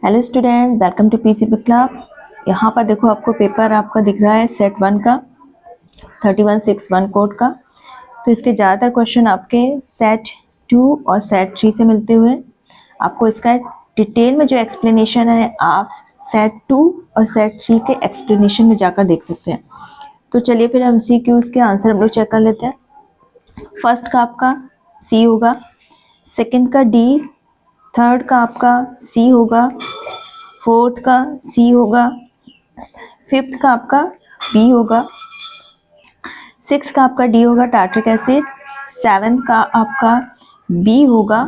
Hello student, welcome to PCB club. यहाँ पर देखो आपको पेपर आपका दिख रहा है सेट 1 का 3161 कोड का। तो इसके ज़्यादातर क्वेश्चन आपके सेट 2 और सेट 3 से मिलते हुए आपको इसका डिटेल में जो एक्सप्लेनेशन है आप सेट 2 और सेट 3 के एक्सप्लेनेशन में जाकर देख सकते हैं। तो चलिए फिर हम MCQs के आंसर हम लोग चेक कर लेते हैं। फर्स्ट का आपका सी होगा, सेकंड का डी, थर्ड का आपका सी होगा, फोर्थ का सी होगा, फिफ्थ का आपका बी होगा, सिक्स का आपका डी होगा टार्ट्रिक एसिड, सेवन्थ का आपका बी होगा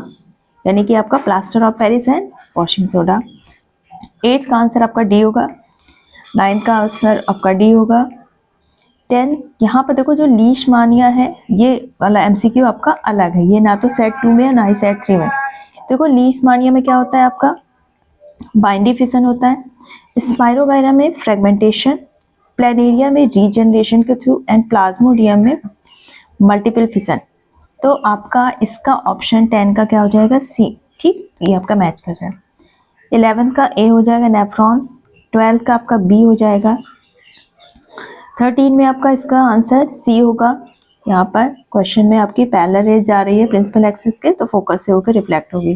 यानी कि आपका plaster of Paris and washing soda, eighth का आंसर आपका डी होगा, नाइन्थ का आंसर आपका डी होगा, 10 यहाँ पर देखो जो लीशमानिया है ये वाला MCQ आपका अलग है, ये ना तो सेट 2 में है ना ही सेट 3 में। देखो लीशमानिया में क्या होता है आपका बाइंडी फिशन होता है, स्पाइरोगाइरा में फ्रेगमेंटेशन, प्लेनेरिया में रीजनरेशन के थ्रू एंड प्लाज्मोडियम में मल्टीपल फिशन। तो आपका इसका ऑप्शन 10 का क्या हो जाएगा सी, ठीक, ये आपका मैच कर रहा है। 11 का ए हो जाएगा नेफ्रॉन, 12 का आपका बी हो जाएगा, 13 में आपका इसका आंसर सी होगा। यहाँ पर क्वेश्चन में आपकी पैरेलल रेज जा रही है प्रिंसिपल एक्सिस के, तो फोकस से होकर रिफ्लेक्ट होगी।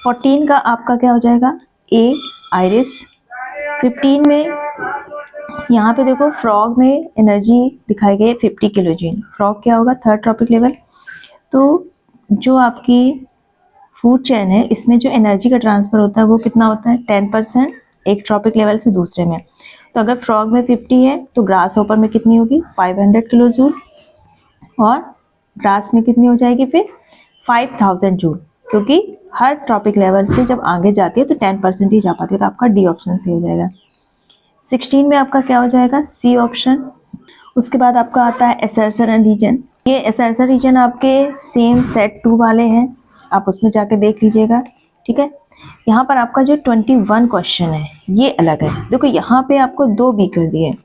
14 का आपका क्या हो जाएगा ए आइरिस। 15 में यहाँ पे देखो फ्रॉग में एनर्जी दिखाई गई है 50 किलोजूल। फ्रॉग क्या होगा थर्ड ट्रॉपिक लेवल। तो जो आपकी फूड चेन है इसमें जो एनर्जी का ट्रांसफर होता है वो कितना होता है 10% एक ट्रॉपिक लेवल से दूसरे में। तो अगर फ्रॉग में 50 है तो ग्रास होपर में कितनी होगी 500 किलोजूल, और ग्रास में कितनी हो जाएगी फिर 5000 जूल, क्योंकि हर ट्रॉपिक लेवल से जब आगे जाती है तो 10% ही जा पाती है। तो आपका डी ऑप्शन सी हो जाएगा। 16 में आपका क्या हो जाएगा सी ऑप्शन। उसके बाद आपका आता है एसर्सन रीजन। ये एसर्सन रीजन आपके सेम सेट 2 वाले हैं, आप उसमें जाके देख लीजिएगा, ठीक है। यहाँ पर आपका जो 21 क्वेश्चन है ये अलग है। देखो यहाँ पे आपको दो बीकर दिए,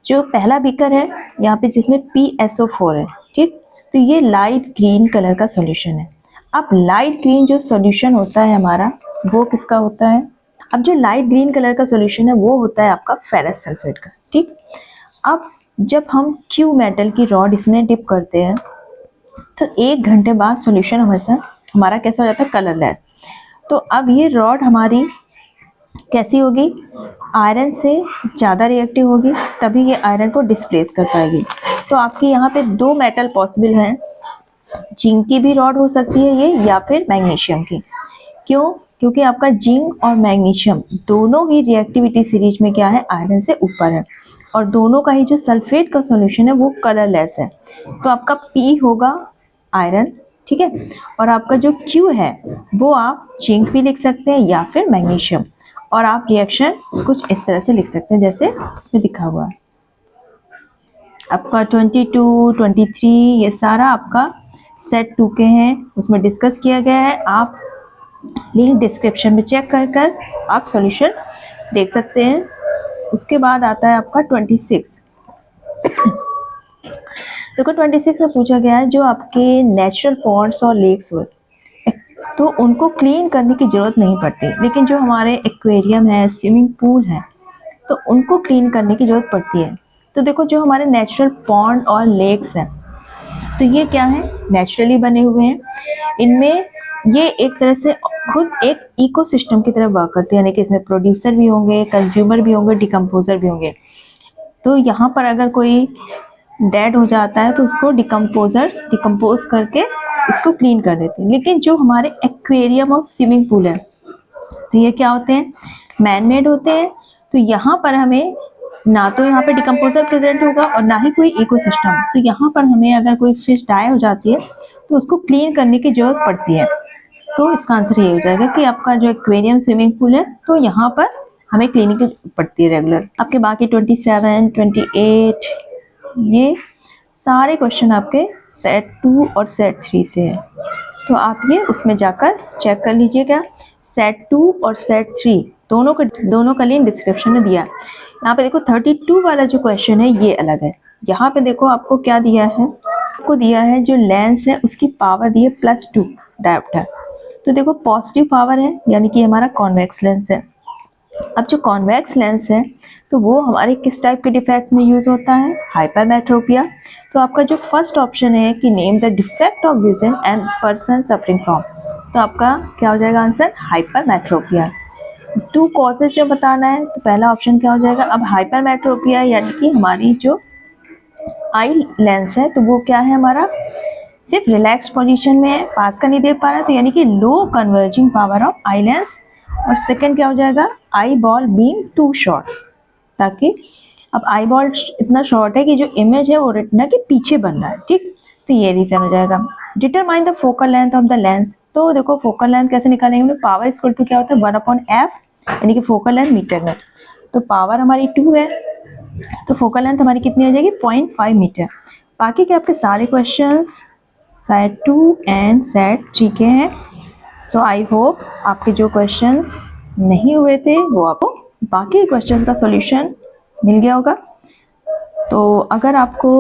जो पहला बीकर है यहाँ पे जिसमें PSO4 है, ठीक। तो ये लाइट ग्रीन कलर का सॉल्यूशन है। अब लाइट ग्रीन जो सॉल्यूशन होता है हमारा वो किसका होता है, अब जो लाइट ग्रीन कलर का सॉल्यूशन है वो होता है आपका फेरस सल्फेट का, ठीक। अब जब हम क्यू मेटल की रॉड इसमें डिप करते हैं तो 1 घंटे बाद सॉल्यूशन हमारा कैसा हो जाता है कलरलेस। तो अब ये रॉड हमारी कैसी होगी आयरन से ज़्यादा रिएक्टिव होगी, तभी ये आयरन को डिस्प्लेस कर पाएगी। तो आपकी यहाँ पे दो मेटल पॉसिबल हैं, जिंक की भी रॉड हो सकती है ये या फिर मैग्नीशियम की। क्यों, क्योंकि आपका जिंक और मैग्नीशियम दोनों ही रिएक्टिविटी सीरीज में क्या है आयरन से ऊपर है, और दोनों का ही जो सल्फेट का सॉल्यूशन है वो कलरलेस है। तो आपका P होगा आयरन, ठीक है, और आपका जो Q है वो आप जिंक भी लिख सकते हैं या फिर मैग्नीशियम, और आप रिएक्शन कुछ इस तरह से लिख सकते हैं जैसे इसमें लिखा हुआ है। आपका 22, 23 ये सारा आपका सेट 2 के हैं, उसमें डिस्कस किया गया है। आप लिंक डिस्क्रिप्शन में चेक कर आप सॉल्यूशन देख सकते हैं। उसके बाद आता है आपका 26। देखो 26 में पूछा गया है जो आपके नेचुरल पॉन्ड्स और लेक्स हुए तो उनको क्लीन करने की ज़रूरत नहीं पड़ती, लेकिन जो हमारे एक्वेरियम है स्विमिंग पूल है तो उनको क्लीन करने की ज़रूरत पड़ती है। तो देखो जो हमारे नेचुरल पॉन्ड और लेक्स हैं तो ये क्या है नेचुरली बने हुए हैं, इनमें ये एक तरह से खुद एक इकोसिस्टम की तरह वर्क करते हैं, यानी कि इसमें प्रोड्यूसर भी होंगे, कंज्यूमर भी होंगे, डिकम्पोजर भी होंगे। तो यहाँ पर अगर कोई डेड हो जाता है तो उसको डिकम्पोज करके इसको क्लीन कर देते हैं। लेकिन जो हमारे एक्वेरियम और स्विमिंग पूल है तो ये क्या होते हैं मैन मेड होते हैं। तो यहाँ पर हमें ना तो यहाँ पे डिकम्पोजर प्रेजेंट होगा और ना ही कोई इकोसिस्टम। तो यहाँ पर हमें अगर कोई फिश डाई हो जाती है तो उसको क्लीन करने की जरूरत पड़ती है। तो इसका आंसर ये हो जाएगा कि आपका जो एक्वेरियम स्विमिंग पूल है तो यहाँ पर हमें क्लीनिंग की पड़ती है रेगुलर। आपके बाकी 27, 28 ये सारे क्वेश्चन आपके सेट 2 और सेट 3 से है, तो आप ये उसमें जाकर चेक कर लीजिएगा। सेट 2 और सेट 3 दोनों का लिंक डिस्क्रिप्शन में दिया। यहाँ पे देखो 32 वाला जो क्वेश्चन है ये अलग है। यहाँ पे देखो आपको क्या दिया है, आपको दिया है जो लेंस है उसकी पावर दी है +2 डायोप्टर, तो देखो पॉजिटिव पावर है यानी कि हमारा कॉन्वेक्स लेंस है। अब जो कॉन्वेक्स लेंस है तो वो हमारे किस टाइप के डिफेक्ट्स में यूज होता है, हाइपरमेट्रोपिया। तो आपका जो फर्स्ट ऑप्शन है कि name the defect of vision and person suffering from, तो आपका क्या हो जाएगा आंसर, हाइपरमेट्रोपिया। टू कॉजेज जो बताना है तो पहला ऑप्शन क्या हो जाएगा, अब हाइपरमेट्रोपिया यानी कि हमारी जो आई लेंस है तो वो क्या है हमारा सिर्फ रिलैक्स पोजीशन में है, पास का नहीं देख पा रहा है, तो यानी कि low converging power of eye lens. और सेकंड क्या हो जाएगा, eye ball beam too short, ताकि अब आई बॉल इतना शॉर्ट है कि जो इमेज है वो रेटिना के पीछे बन रहा है, ठीक। तो ये रीजन हो जाएगा। Determine the focal length of the lens, तो देखो फोकल लेंथ कैसे निकालेंगे, पावर इक्वल टू क्या होता है 1/f यानी कि फोकल लेंथ मीटर में, तो पावर हमारी 2 है तो फोकल लेंथ हमारी कितनी हो जाएगी 0.5 मीटर। बाकी के आपके सारे क्वेश्चंस सेट 2 एंड सेट 3 के हैं। सो आई होप आपके जो क्वेश्चंस नहीं हुए थे वो आपको बाकी क्वेश्चन का सॉल्यूशन मिल गया होगा। तो अगर आपको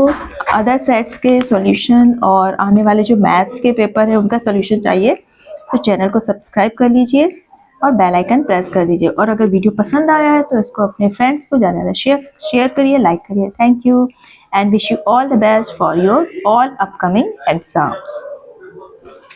अदर सेट्स के सॉल्यूशन और आने वाले जो मैथ्स के पेपर है उनका सॉल्यूशन चाहिए तो चैनल को सब्सक्राइब कर लीजिए और बेल आइकन प्रेस कर दीजिए। और अगर वीडियो पसंद आया है तो इसको अपने फ्रेंड्स को ज़्यादा शेयर करिए, लाइक करिए। Thank you and wish you all the best for your all upcoming exams.